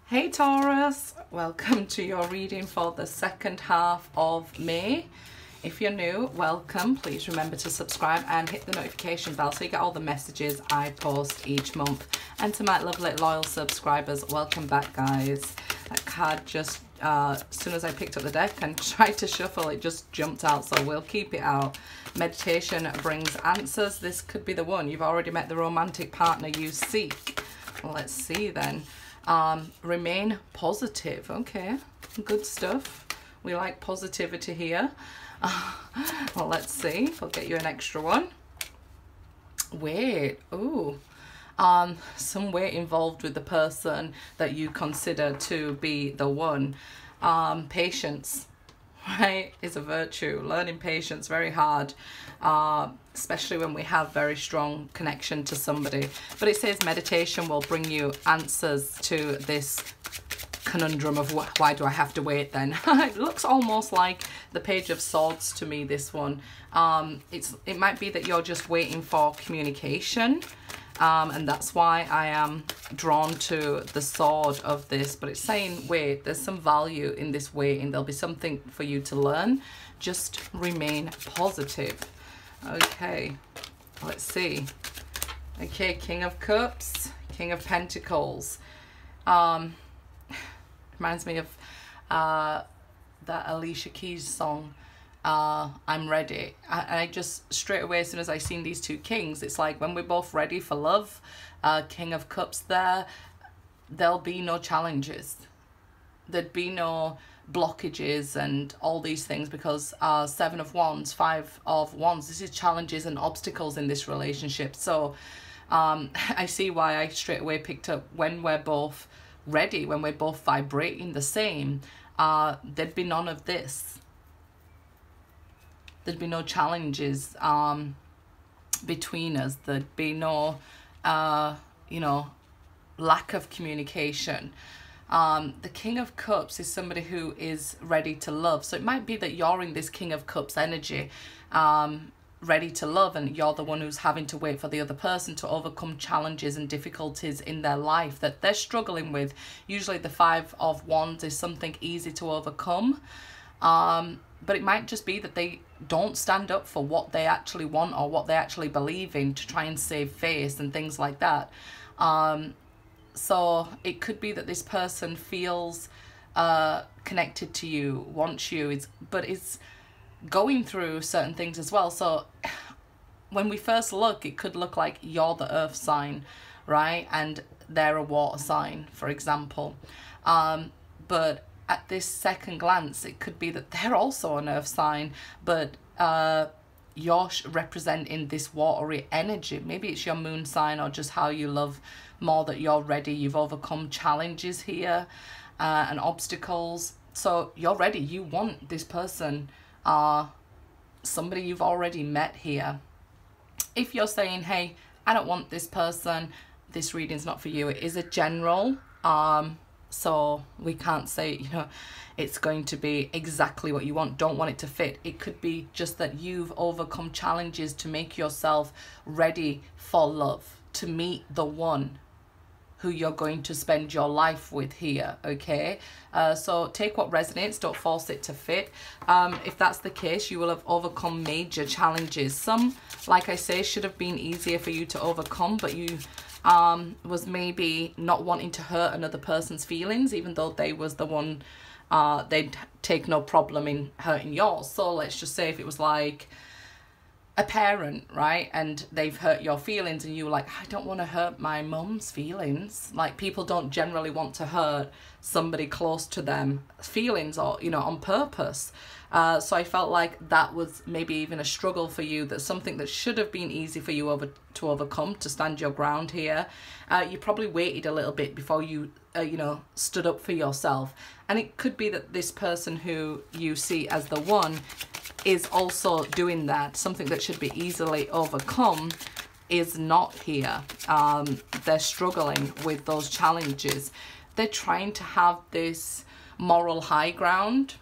Hey Taurus, welcome to your reading for the second half of May. If you're new, welcome. Please remember to subscribe and hit the notification bell so you get all the messages I post each month. And to my lovely loyal subscribers, welcome back guys. That card just, as soon as I picked up the deck and tried to shuffle, it just jumped out, so we'll keep it out. Meditation brings answers. This could be the one. You've already met the romantic partner you seek. Well, let's see then. Remain positive. Okay, good stuff. We like positivity here. Well, let's see. I'll get you an extra one. Wait. Ooh. Some weight involved with the person that you consider to be the one. Patience, right, is a virtue. Learning patience, very hard. Especially when we have very strong connection to somebody. But it says meditation will bring you answers to this conundrum of why do I have to wait then? It looks almost like the Page of Swords to me, this one. It might be that you're just waiting for communication. And that's why I am drawn to the sword of this. But it's saying, wait, there's some value in this waiting. There'll be something for you to learn. Just remain positive. Okay, let's see. Okay, King of Cups, King of Pentacles. Reminds me of that Alicia Keys song, I'm Ready. I just straight away, as soon as I seen these two kings, it's like when we're both ready for love, King of Cups there'll be no challenges. There'd be no blockages and all these things, because Seven of Wands, Five of Wands, this is challenges and obstacles in this relationship. So I see why I straight away picked up when we're both ready, when we're both vibrating the same, there'd be none of this. There'd be no challenges between us. There'd be no you know, lack of communication. The King of Cups is somebody who is ready to love. So it might be that you're in this King of Cups energy, ready to love, and you're the one who's having to wait for the other person to overcome challenges and difficulties in their life that they're struggling with. Usually the Five of Wands is something easy to overcome. But it might just be that they don't stand up for what they actually want or what they actually believe in to try and save face and things like that. So it could be that this person feels connected to you, wants you, but is going through certain things as well. So when we first look, it could look like you're the earth sign, right? And they're a water sign, for example. But at this second glance, it could be that they're also an earth sign, but you're representing this watery energy. Maybe it's your moon sign, or just how you love more, that you're ready. You've overcome challenges here and obstacles. So you're ready. You want this person, somebody you've already met here. If you're saying, hey, I don't want this person, this reading's not for you, it is a general. So we can't say, you know, it's going to be exactly what you want. Don't want it to fit. It could be just that you've overcome challenges to make yourself ready for love, to meet the one who you're going to spend your life with here, okay? So take what resonates, don't force it to fit. If that's the case, you will have overcome major challenges. Some, like I say, should have been easier for you to overcome, but you was maybe not wanting to hurt another person's feelings, even though they was the one, they'd take no problem in hurting yours. So let's just say if it was like a parent, right, and they've hurt your feelings, and you were like, I don't want to hurt my mum's feelings. Like, people don't generally want to hurt somebody close to them feelings, or, you know, on purpose. So I felt like that was maybe even a struggle for you, that's something that should have been easy for you to overcome, to stand your ground here. You probably waited a little bit before you, you know, stood up for yourself. And it could be that this person who you see as the one is also doing that. Something that should be easily overcome is not here. They're struggling with those challenges. They're trying to have this moral high ground.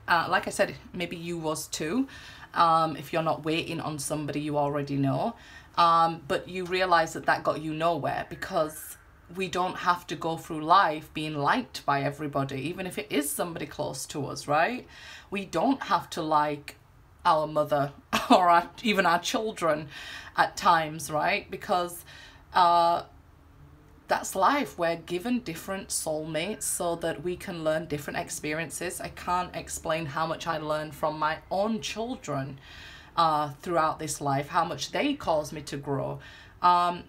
Like I said, maybe you was too, if you're not waiting on somebody you already know. But you realize that that got you nowhere, because we don't have to go through life being liked by everybody, even if it is somebody close to us, right? We don't have to like our mother or even our children at times, right? Because that's life. We're given different soulmates so that we can learn different experiences. I can't explain how much I learned from my own children throughout this life, how much they caused me to grow.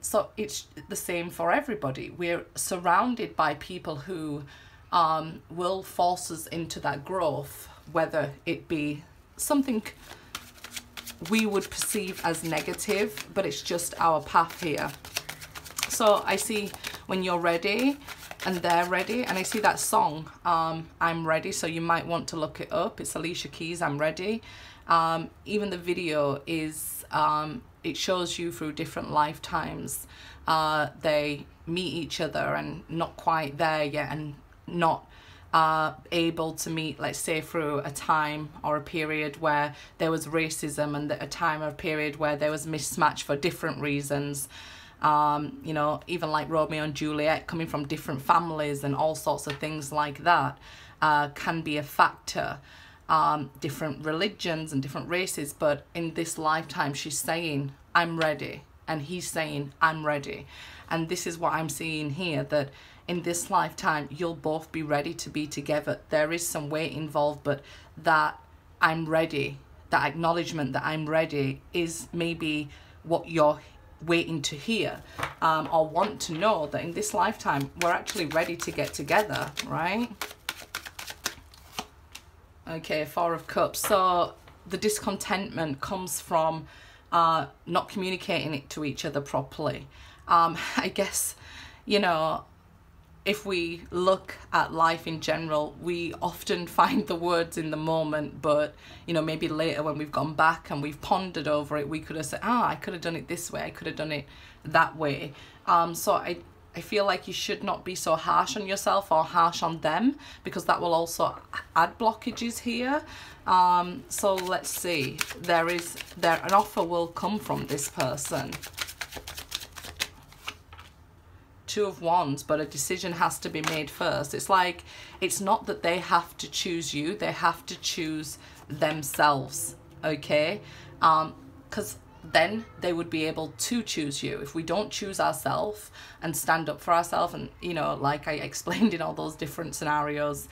So it's the same for everybody. We're surrounded by people who will force us into that growth, whether it be something we would perceive as negative, but it's just our path here. So I see when you're ready and they're ready, and I see that song, I'm Ready, so you might want to look it up. It's Alicia Keys, I'm Ready. Even the video is, it shows you through different lifetimes. They meet each other and not quite there yet, and not able to meet, let's say, through a time or a period where there was racism, and a time or a period where there was mismatch for different reasons. You know, even like Romeo and Juliet, coming from different families and all sorts of things like that, can be a factor. Different religions and different races, but in this lifetime she's saying I'm ready, and he's saying I'm ready. And this is what I'm seeing here, that in this lifetime you'll both be ready to be together. There is some weight involved, but that I'm ready, that acknowledgement that I'm ready, is maybe what you're waiting to hear, or want to know, that in this lifetime we're actually ready to get together, right? Okay, Four of Cups. So the discontentment comes from not communicating it to each other properly. I guess, you know, if we look at life in general, we often find the words in the moment, but, you know, maybe later when we've gone back and we've pondered over it, we could have said, I could have done it this way, I could have done it that way. So I feel like you should not be so harsh on yourself or harsh on them, because that will also add blockages here. So let's see, an offer will come from this person. Two of Wands, but a decision has to be made first. It's like, it's not that they have to choose you, they have to choose themselves, okay? Because then they would be able to choose you. If we don't choose ourselves and stand up for ourselves, and, you know, like I explained in all those different scenarios,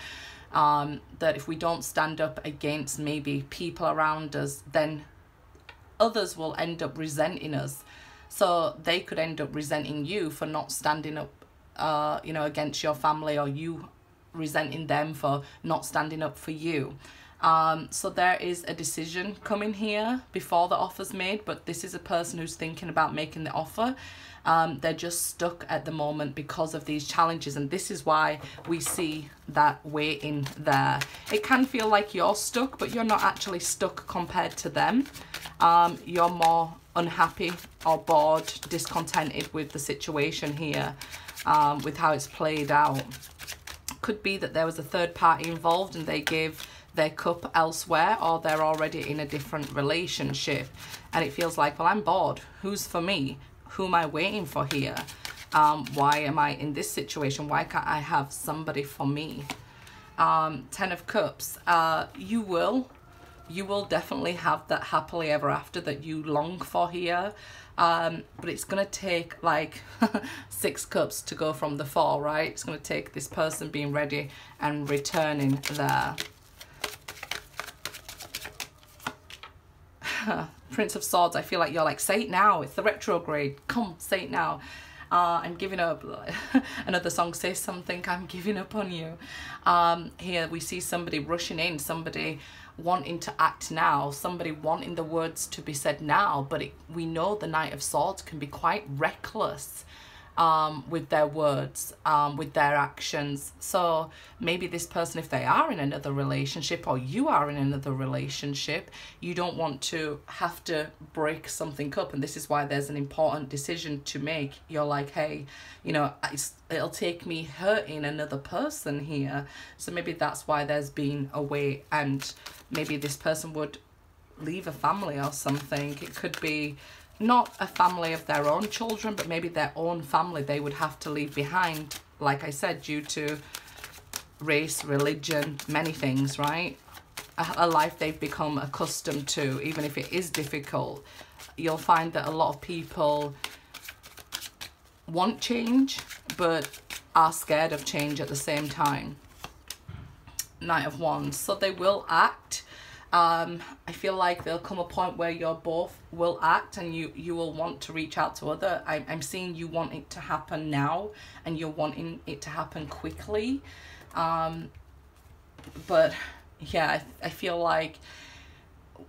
that if we don't stand up against maybe people around us, then others will end up resenting us. So they could end up resenting you for not standing up, you know, against your family, or you resenting them for not standing up for you. So there is a decision coming here before the offer's made, but this is a person who's thinking about making the offer. They're just stuck at the moment because of these challenges, and this is why we see that waiting there. It can feel like you're stuck, but you're not actually stuck compared to them. You're more unhappy or bored, discontented with the situation here, with how it's played out. Could be that there was a third party involved and they gave their cup elsewhere, or they're already in a different relationship and it feels like, well, I'm bored. Who's for me? Who am I waiting for here? Why am I in this situation? Why can't I have somebody for me? Ten of Cups. You will definitely have that happily ever after that you long for here, but it's going to take like 6 cups to go from the 4, right? It's going to take this person being ready and returning there. Prince of Swords, I feel like you're like, say it now, it's the retrograde, come, say it now. I'm giving up. Another song says something, I'm giving up on you. Here we see somebody rushing in, somebody wanting to act now, somebody wanting the words to be said now, but we know the Knight of Swords can be quite reckless with their words, with their actions. So maybe this person, if they are in another relationship, or you are in another relationship, you don't want to have to break something up, and this is why there's an important decision to make. You're like, hey, you know, it'll take me hurting another person here. So maybe that's why there's been a wait, and maybe this person would leave a family or something. It could be not a family of their own children, but maybe their own family they would have to leave behind, like I said, due to race, religion, many things, right? A life they've become accustomed to, even if it is difficult. You'll find that a lot of people want change, but are scared of change at the same time. Knight of Wands. So they will act. I feel like there'll come a point where you're both will act, and you will want to reach out to other. I'm seeing you want it to happen now, and you're wanting it to happen quickly. But yeah, I feel like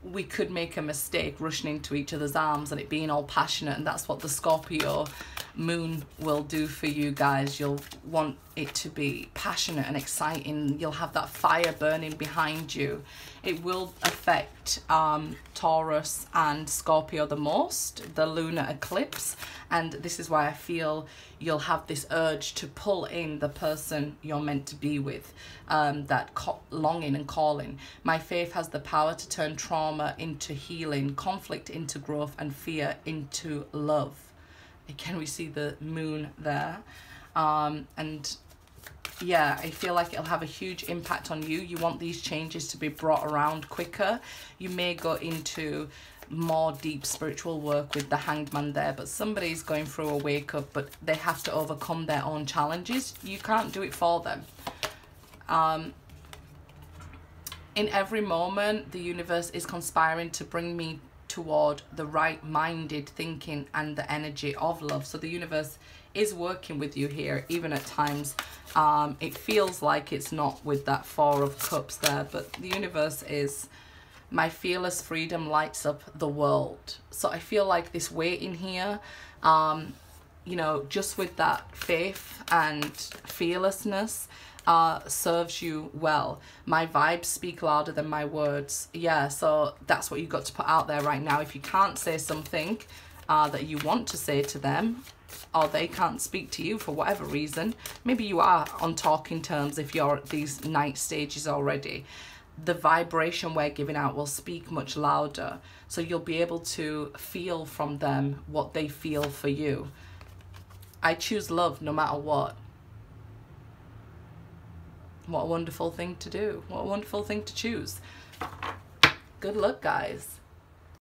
we could make a mistake rushing into each other's arms and it being all passionate, and that's what the Scorpio moon will do for you guys. You'll want it to be passionate and exciting. You'll have that fire burning behind you. It will affect Taurus and Scorpio the most, the lunar eclipse, and this is why I feel you'll have this urge to pull in the person you're meant to be with, that longing and calling. My faith has the power to turn trauma into healing, conflict into growth, and fear into love. Again, we see the moon there. And yeah, I feel like it'll have a huge impact on you. You want these changes to be brought around quicker. You may go into more deep spiritual work with the Hanged Man there, but somebody's going through a wake up, but they have to overcome their own challenges. You can't do it for them. In every moment, the universe is conspiring to bring me toward the right-minded thinking and the energy of love. So the universe is working with you here, even at times it feels like it's not with that Four of Cups there, but the universe is, my fearless freedom lights up the world. So I feel like this waiting here, you know, just with that faith and fearlessness, serves you well. My vibes speak louder than my words. Yeah, so that's what you've got to put out there right now. If you can't say something that you want to say to them, or they can't speak to you for whatever reason, maybe you are on talking terms if you're at these night stages already, the vibration we're giving out will speak much louder. So you'll be able to feel from them what they feel for you. I choose love no matter what. What a wonderful thing to do. What a wonderful thing to choose. Good luck, guys.